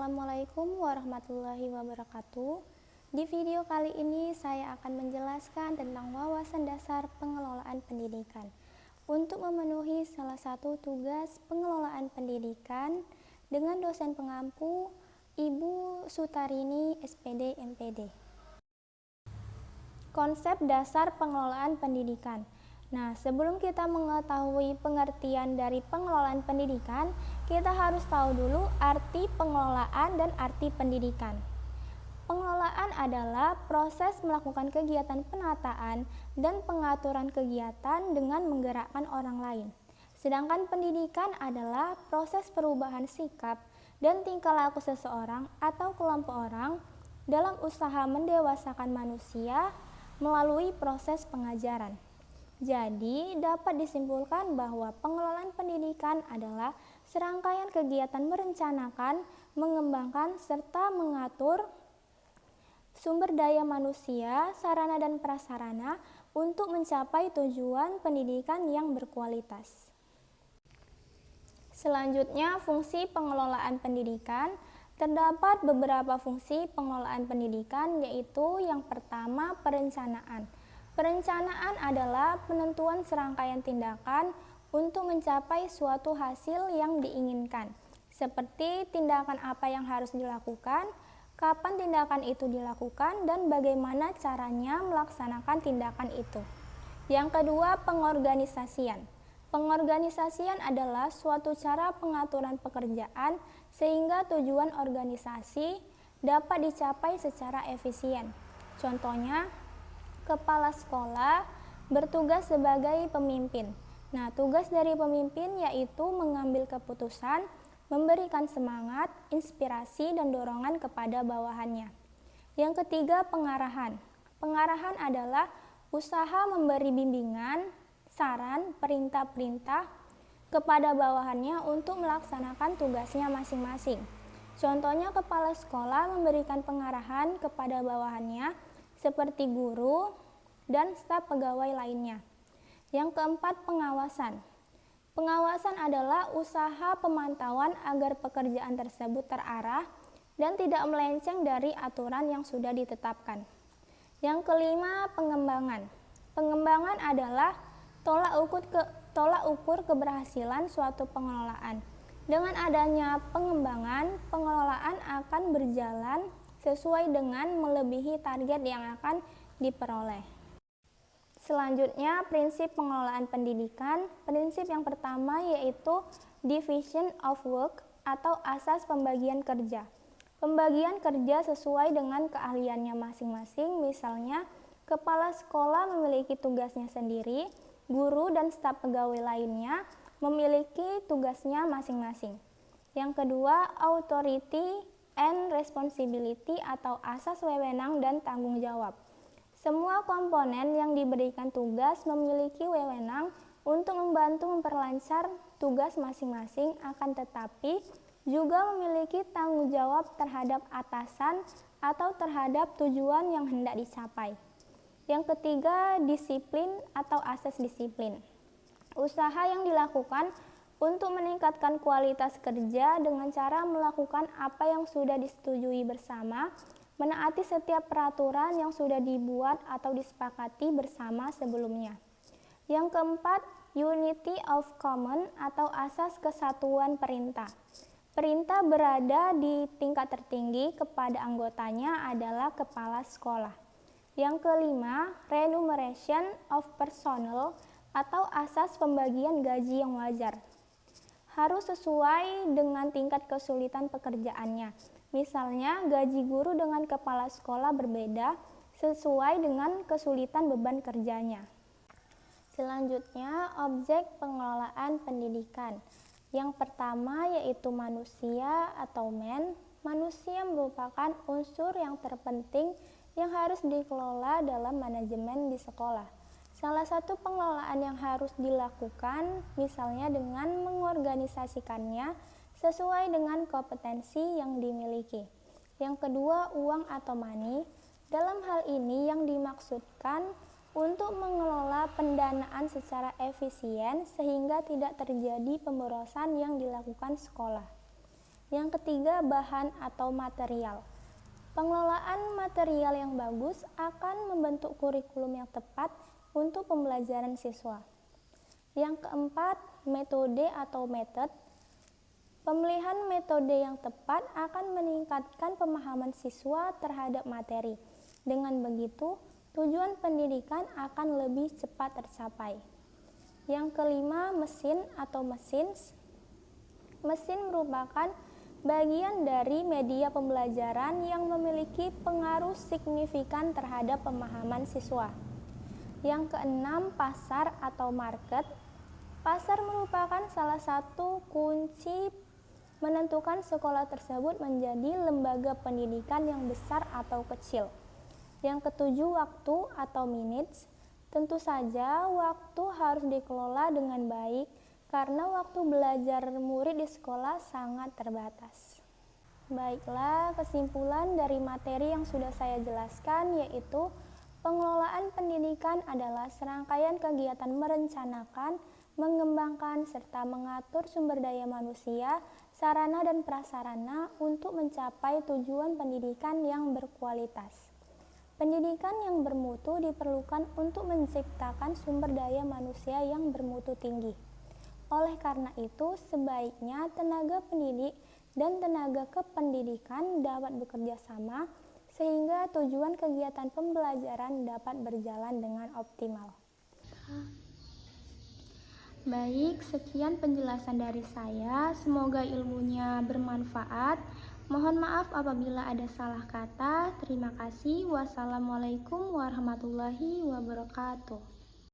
Assalamualaikum warahmatullahi wabarakatuh. Di video kali ini saya akan menjelaskan tentang wawasan dasar pengelolaan pendidikan. Untuk memenuhi salah satu tugas pengelolaan pendidikan dengan dosen pengampu Ibu Sutarini SPD MPD. Konsep dasar pengelolaan pendidikan. Nah, sebelum kita mengetahui pengertian dari pengelolaan pendidikan, kita harus tahu dulu arti pengelolaan dan arti pendidikan. Pengelolaan adalah proses melakukan kegiatan penataan dan pengaturan kegiatan dengan menggerakkan orang lain. Sedangkan pendidikan adalah proses perubahan sikap dan tingkah laku seseorang atau kelompok orang dalam usaha mendewasakan manusia melalui proses pengajaran. Jadi, dapat disimpulkan bahwa pengelolaan pendidikan adalah serangkaian kegiatan merencanakan, mengembangkan, serta mengatur sumber daya manusia, sarana dan prasarana untuk mencapai tujuan pendidikan yang berkualitas. Selanjutnya, fungsi pengelolaan pendidikan. Terdapat beberapa fungsi pengelolaan pendidikan, yaitu yang pertama, perencanaan. Perencanaan adalah penentuan serangkaian tindakan untuk mencapai suatu hasil yang diinginkan, seperti tindakan apa yang harus dilakukan, kapan tindakan itu dilakukan, dan bagaimana caranya melaksanakan tindakan itu. Yang kedua, pengorganisasian. Pengorganisasian adalah suatu cara pengaturan pekerjaan sehingga tujuan organisasi dapat dicapai secara efisien. Contohnya, kepala sekolah bertugas sebagai pemimpin. Nah, tugas dari pemimpin yaitu mengambil keputusan, memberikan semangat, inspirasi, dan dorongan kepada bawahannya. Yang ketiga, pengarahan. Pengarahan adalah usaha memberi bimbingan, saran, perintah-perintah kepada bawahannya untuk melaksanakan tugasnya masing-masing. Contohnya, kepala sekolah memberikan pengarahan kepada bawahannya seperti guru dan staf pegawai lainnya. Yang keempat, pengawasan. Pengawasan adalah usaha pemantauan agar pekerjaan tersebut terarah dan tidak melenceng dari aturan yang sudah ditetapkan. Yang kelima, pengembangan. Pengembangan adalah tolak ukur keberhasilan suatu pengelolaan. Dengan adanya pengembangan, pengelolaan akan berjalan sesuai dengan melebihi target yang akan diperoleh. Selanjutnya, prinsip pengelolaan pendidikan. Prinsip yang pertama yaitu division of work atau asas pembagian kerja. Pembagian kerja sesuai dengan keahliannya masing-masing, misalnya kepala sekolah memiliki tugasnya sendiri, guru dan staf pegawai lainnya memiliki tugasnya masing-masing. Yang kedua, authority and responsibility atau asas wewenang dan tanggung jawab. Semua komponen yang diberikan tugas memiliki wewenang untuk membantu memperlancar tugas masing-masing, akan tetapi juga memiliki tanggung jawab terhadap atasan atau terhadap tujuan yang hendak dicapai. Yang ketiga, disiplin atau asas disiplin. Usaha yang dilakukan untuk meningkatkan kualitas kerja dengan cara melakukan apa yang sudah disetujui bersama, menaati setiap peraturan yang sudah dibuat atau disepakati bersama sebelumnya. Yang keempat, unity of command atau asas kesatuan perintah. Perintah berada di tingkat tertinggi, kepada anggotanya adalah kepala sekolah. Yang kelima, remuneration of personnel atau asas pembagian gaji yang wajar. Harus sesuai dengan tingkat kesulitan pekerjaannya. Misalnya, gaji guru dengan kepala sekolah berbeda sesuai dengan kesulitan beban kerjanya. Selanjutnya, objek pengelolaan pendidikan. Yang pertama yaitu manusia atau man. Manusia merupakan unsur yang terpenting yang harus dikelola dalam manajemen di sekolah. Salah satu pengelolaan yang harus dilakukan misalnya dengan mengorganisasikannya sesuai dengan kompetensi yang dimiliki. Yang kedua, uang atau money. Dalam hal ini yang dimaksudkan untuk mengelola pendanaan secara efisien sehingga tidak terjadi pemborosan yang dilakukan sekolah. Yang ketiga, bahan atau material. Pengelolaan material yang bagus akan membentuk kurikulum yang tepat untuk pembelajaran siswa. Yang keempat, metode atau method. Pemilihan metode yang tepat akan meningkatkan pemahaman siswa terhadap materi. Dengan begitu, tujuan pendidikan akan lebih cepat tercapai. Yang kelima, mesin atau machines. Mesin merupakan bagian dari media pembelajaran yang memiliki pengaruh signifikan terhadap pemahaman siswa. Yang keenam, pasar atau market. Pasar merupakan salah satu kunci menentukan sekolah tersebut menjadi lembaga pendidikan yang besar atau kecil. Yang ketujuh, waktu atau minutes. Tentu saja waktu harus dikelola dengan baik karena waktu belajar murid di sekolah sangat terbatas. Baiklah, kesimpulan dari materi yang sudah saya jelaskan yaitu pengelolaan pendidikan adalah serangkaian kegiatan merencanakan, mengembangkan, serta mengatur sumber daya manusia, sarana dan prasarana untuk mencapai tujuan pendidikan yang berkualitas. Pendidikan yang bermutu diperlukan untuk menciptakan sumber daya manusia yang bermutu tinggi. Oleh karena itu, sebaiknya tenaga pendidik dan tenaga kependidikan dapat bekerja sama sehingga tujuan kegiatan pembelajaran dapat berjalan dengan optimal. Baik, sekian penjelasan dari saya. Semoga ilmunya bermanfaat. Mohon maaf apabila ada salah kata. Terima kasih. Wassalamualaikum warahmatullahi wabarakatuh.